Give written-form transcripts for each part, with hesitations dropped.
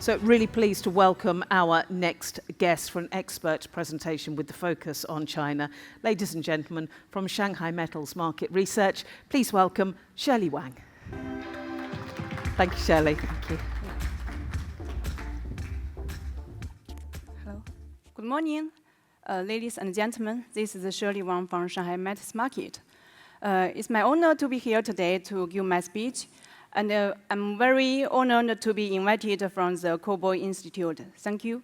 So really pleased to welcome our next guest for an expert presentation with the focus on China. Ladies and gentlemen, from Shanghai Metals Market Research, please welcome Shirley Wang. Thank you, Shirley. Thank you. Hello. Good morning, ladies and gentlemen. This is Shirley Wang from Shanghai Metals Market. It's my honor to be here today to give my speech. And I'm very honored to be invited from the Cobalt Institute. Thank you.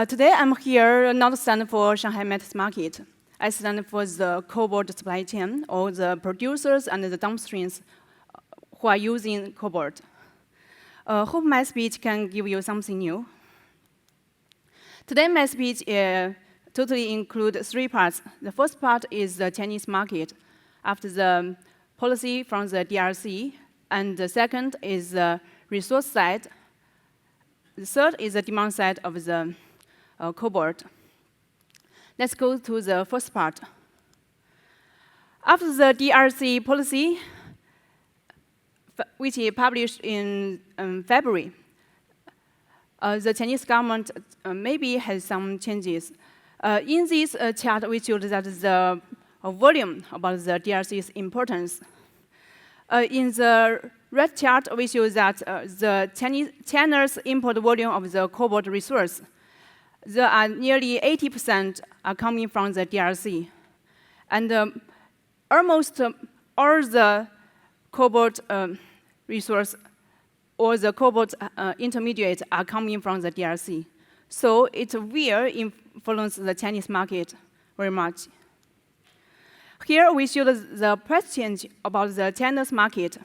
Today I'm here not stand for Shanghai Metals Market. I stand for the cobalt supply chain, or the producers and the downstreams who are using cobalt. Hope my speech can give you something new. Today my speech totally includes 3 parts. The first part is the Chinese market, after the policy from the DRC. And the second is the resource side. The third is the demand side of the cobalt. Let's go to the first part. After the DRC policy, which is published in February, the Chinese government maybe has some changes. In this chart, we showed that the volume about the DRC's importance. In the red chart, we show that China's import volume of the cobalt resource, there are nearly 80% are coming from the DRC. And almost all the cobalt resource or the cobalt intermediates are coming from the DRC. So it will influence the Chinese market very much. Here we show the price change about the China's market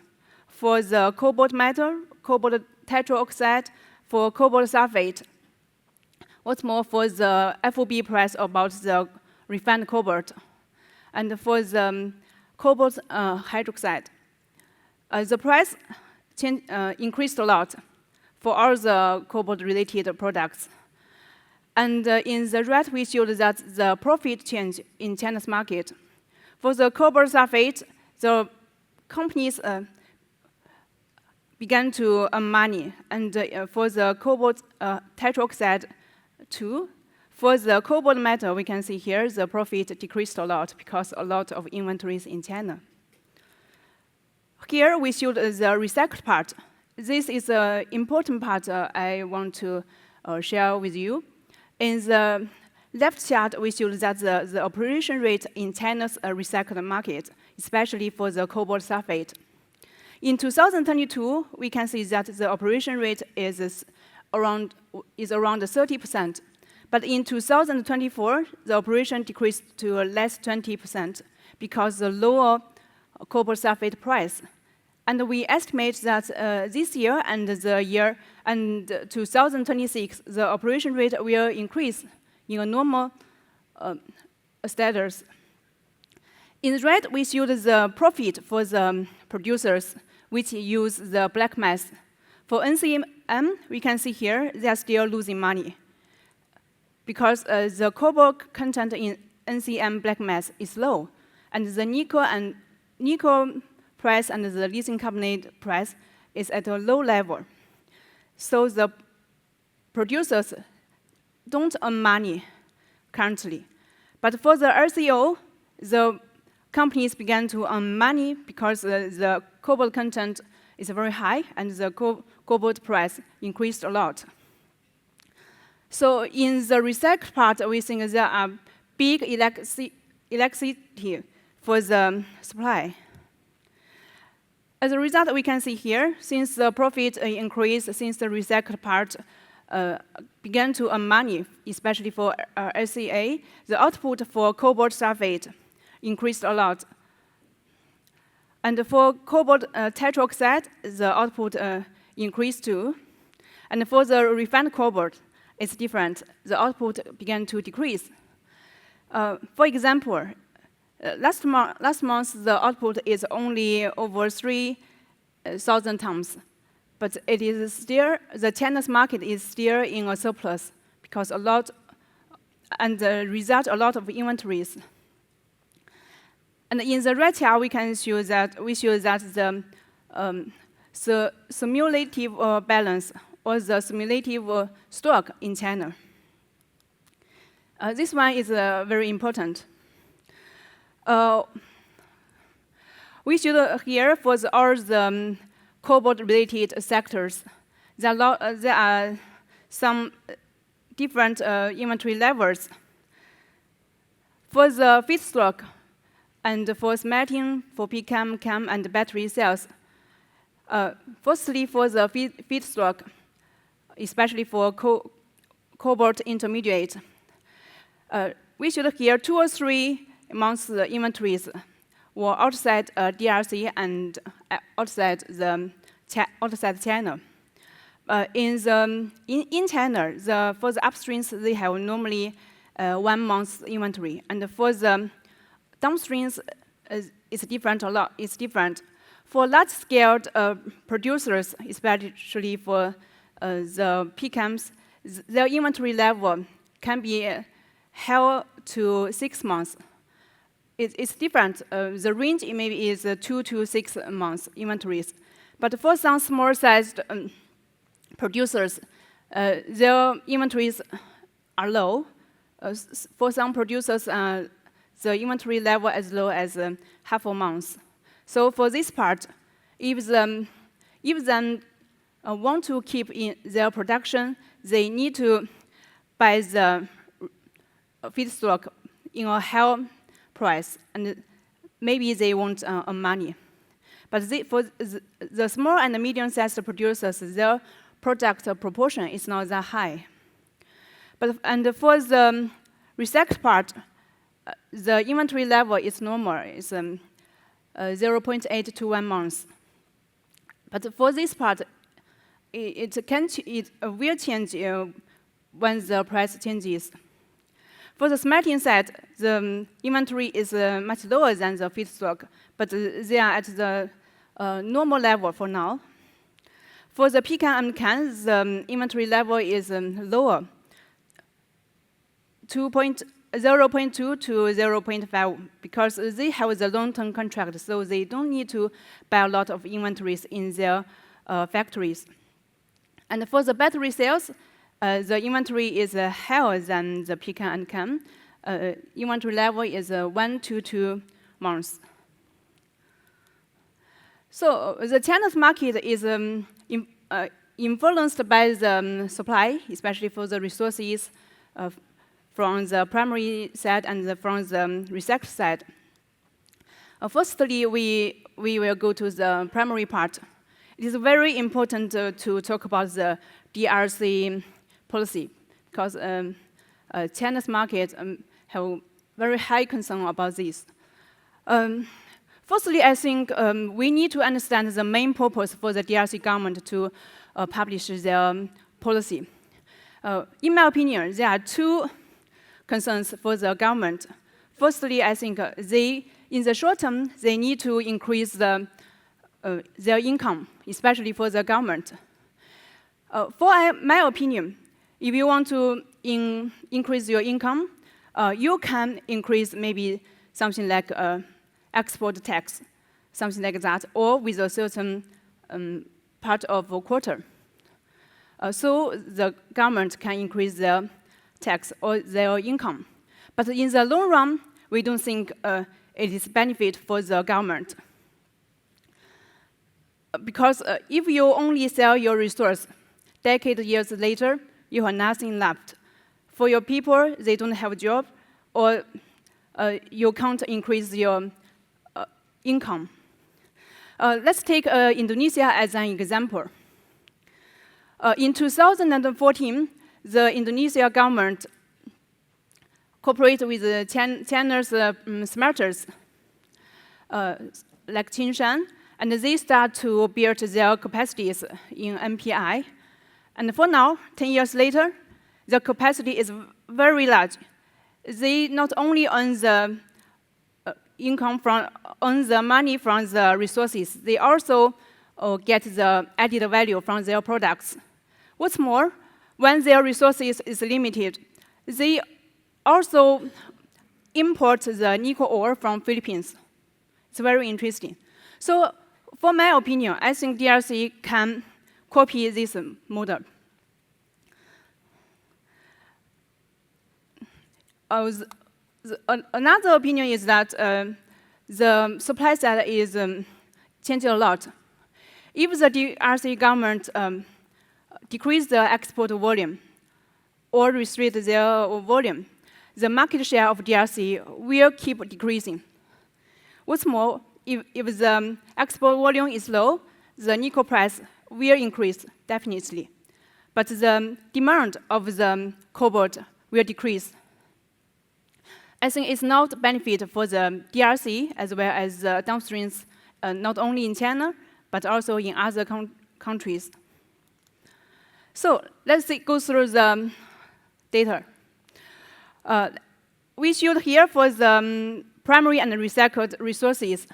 for the cobalt metal, cobalt tetroxide, for cobalt sulfate. What's more, for the FOB price about the refined cobalt, and for the cobalt hydroxide, the price increased a lot for all the cobalt-related products. And in the red, we showed that the profit change in China's market. For the cobalt sulfate, the companies began to earn money. And for the cobalt tetroxide too, for the cobalt metal, we can see here the profit decreased a lot because a lot of inventories in China. Here we showed the recycled part. This is an important part I want to share with you. In the left chart, we showed that the operation rate in China's recycled market, especially for the cobalt sulfate. In 2022, we can see that the operation rate is around 30%. But in 2024, the operation decreased to less 20% because the lower cobalt sulfate price. And we estimate that this year and the year and 2026, the operation rate will increase in a normal status. In red, we showed the profit for the producers, which use the black mass. For NCM, we can see here they are still losing money because the cobalt content in NCM black mass is low, and the nickel price and the lithium carbonate price is at a low level. So the producers don't earn money currently. But for the LCO, the companies began to earn money because the cobalt content is very high and the cobalt price increased a lot. So in the recycled part, we think there are big elasticity for the supply. As a result, we can see here, since the profit increased, since the recycled part began to earn money, especially for LCA, the output for cobalt sulfate increased a lot. And for cobalt tetroxide, the output increased too. And for the refined cobalt, it's different. The output began to decrease. For example, last month, the output is only over 3,000 tons. But it is still, the China's market is still in a surplus because a lot of inventories. And in the red chart, we show that the cumulative balance or the cumulative stock in China. This one is very important. We should hear for all the cobalt-related sectors. There are some different inventory levels. For the feedstock and for smelting, for PCAM, CAM, and battery cells. Firstly, for the feedstock, especially for cobalt intermediate, we should hear 2 or 3 months inventories were outside DRC and outside China. In China, for the upstreams, they have normally 1 month's inventory, and for the downstreams, it's different a lot. It's different. For large-scale producers, especially for the PCAMs, their inventory level can be held to 6 months. It's different. The range maybe is 2 to 6 months inventories. But for some small-sized producers, their inventories are low. For some producers, the inventory level as low as half a month. So for this part, if they want to keep in their production, they need to buy the feedstock in a high price, and maybe they want money. But for the small and medium-sized producers, their product proportion is not that high. And for the recycled part, the inventory level is normal. It's 0.8 to 1 month. But for this part, it will change when the price changes. For the smelting side, the inventory is much lower than the feedstock, but they are at the normal level for now. For the PCAM and CAN, the inventory level is lower, 0.2 to 0.5, because they have the long-term contract, so they don't need to buy a lot of inventories in their factories. And for the battery cells, the inventory is higher than the PCAM and CAM. Inventory level is 1 to 2 months. So the China's market is influenced by the supply, especially for the resources from the primary side and from the recycled side. Firstly, we will go to the primary part. It is very important to talk about the DRC policy, because China's market have very high concern about this. Firstly, I think we need to understand the main purpose for the DRC government to publish their policy. In my opinion, there are 2 concerns for the government. Firstly, I think in the short term, they need to increase their income, especially for the government. For my opinion, if you want to increase your income, you can increase maybe something like export tax, something like that, or with a certain part of a quota. So the government can increase their tax or their income. But in the long run, we don't think it is benefit for the government. Because if you only sell your resource, years later, you have nothing left. For your people, they don't have a job, or you can't increase your income. Let's take Indonesia as an example. In 2014, the Indonesia government cooperated with China's smelters, like Qinshan, and they start to build their capacities in NPI. And for now, 10 years later, the capacity is very large. They not only earn the earn the money from the resources, they also get the added value from their products. What's more, when their resources is limited, they also import the nickel ore from Philippines. It's very interesting. So, for my opinion, I think DRC can copy this model. Another opinion is that the supply side is changing a lot. If the DRC government decrease the export volume or restrict their volume, the market share of DRC will keep decreasing. What's more, if the export volume is low, the nickel price will increase, definitely. But the demand of the cobalt will decrease. I think it's not benefit for the DRC as well as the downstreams, not only in China, but also in other countries. So let's go through the data. We showed here for the primary and recycled resources.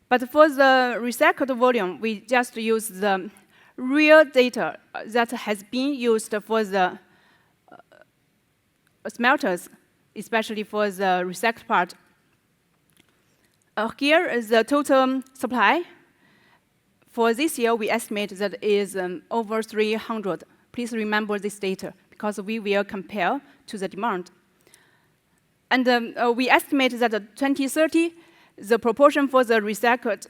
But for the recycled volume, we just use the real data that has been used for the smelters, especially for the recycled part. Here is the total supply. For this year, we estimate that is over 300. Please remember this data, because we will compare to the demand. And we estimate that 2030, the proportion for the recycled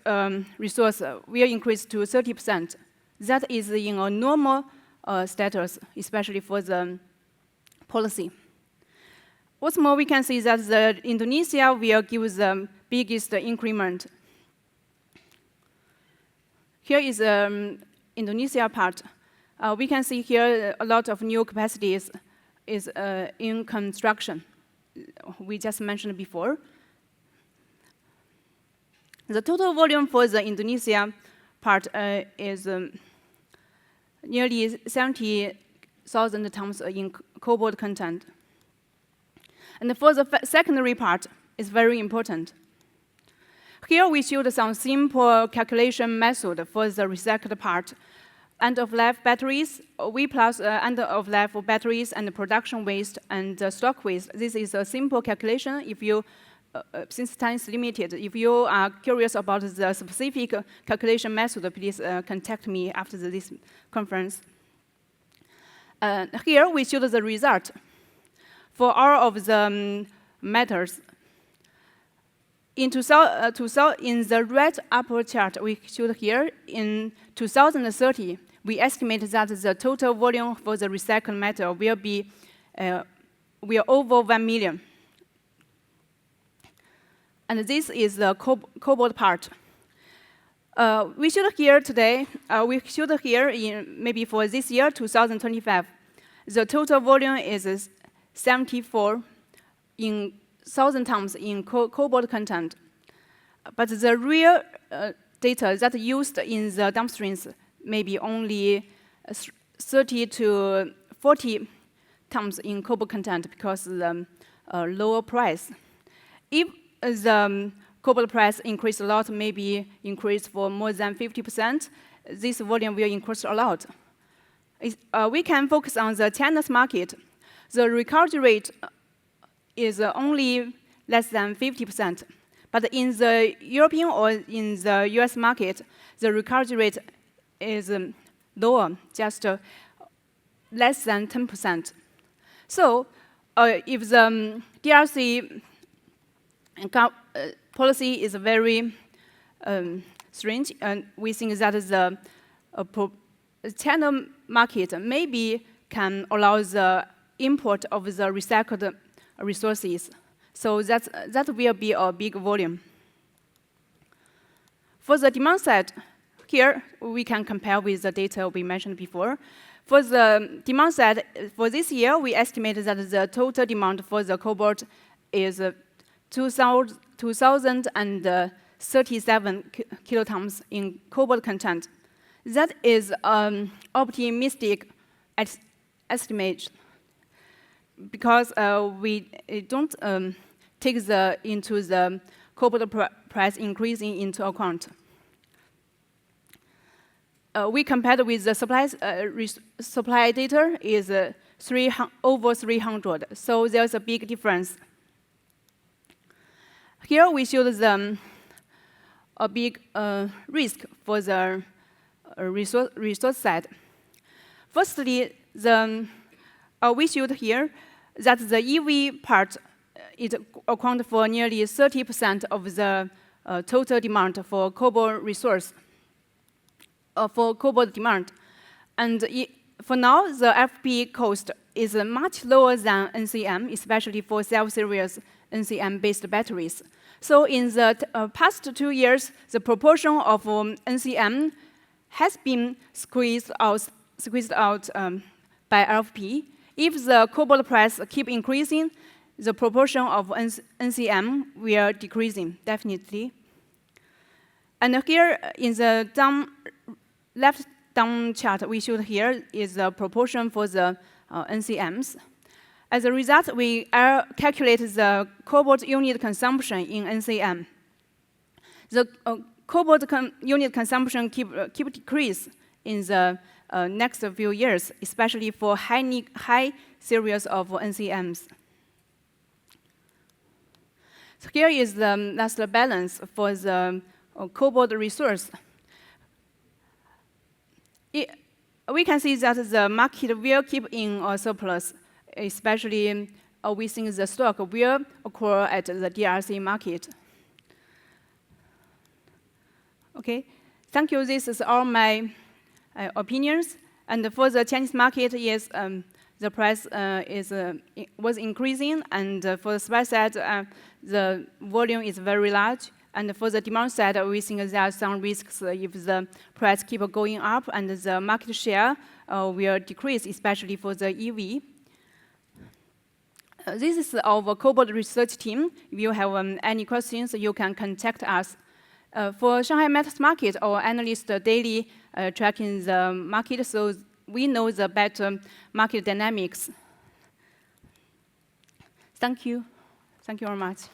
resource will increase to 30%. That is in a normal status, especially for the policy. What's more, we can see that Indonesia will give the biggest increment. Here is Indonesia part. We can see here a lot of new capacities is in construction. We just mentioned before. The total volume for the Indonesia part is nearly 70,000 tons in cobalt content. And for the secondary part, it's very important. Here we showed some simple calculation method for the recycled part. End-of-life batteries, V plus end-of-life batteries, and production waste and stock waste. This is a simple calculation. If you, since time is limited, if you are curious about the specific calculation method, please contact me after this conference. Here we showed the result for all of the metals. In the red upper chart we showed here, in 2030, we estimate that the total volume for the recycled metal will over 1 million. And this is the cobalt part. We showed here today, we showed here in maybe for this year, 2025, the total volume is 74 in 1,000 tons in cobalt content. But the real data that used in the downstreams may be only 30 to 40 tons in cobalt content because of the lower price. If the cobalt price increase a lot, maybe increase for more than 50%, this volume will increase a lot. We can focus on the China's market. The recovery rate is only less than 50%. But in the European or in the US market, the recovery rate is lower, just less than 10%. So if the DRC policy is very strange, and we think that the China market maybe can allow the import of the recycled resources. So that will be a big volume. For the demand side, here we can compare with the data we mentioned before. For the demand side, for this year, we estimate that the total demand for the cobalt is 2,037 kilotons in cobalt content. That is optimistic estimate, because we don't take into the cobalt price increasing into account. We compared with the supply data is over 300, so there's a big difference. Here we showed a big risk for the resource side. Firstly, we showed here that the EV part it accounts for nearly 30% of the total demand for cobalt resource, for cobalt demand. And for now, the FP cost is much lower than NCM, especially for self-series NCM-based batteries. So in the past 2 years, the proportion of NCM has been squeezed out by LFP. If the cobalt price keep increasing, the proportion of NCM will decreasing, definitely. And here in the left down chart we showed here is the proportion for the NCMs. As a result, we calculate the cobalt unit consumption in NCM. The cobalt unit consumption keep decrease in the next few years, especially for high series of NCMs. So here is the last balance for the cobalt resource. We can see that the market will keep in a surplus, especially we think the stock will occur at the DRC market. Okay, thank you. This is all my opinions. And for the Chinese market, yes, the price was increasing, and for the supply side, the volume is very large. And for the demand side, we think there are some risks if the price keep going up and the market share will decrease, especially for the EV. This is our Cobalt research team. If you have any questions, you can contact us. For Shanghai Metals Market, our analysts daily tracking the market, so we know the better market dynamics. Thank you. Thank you very much.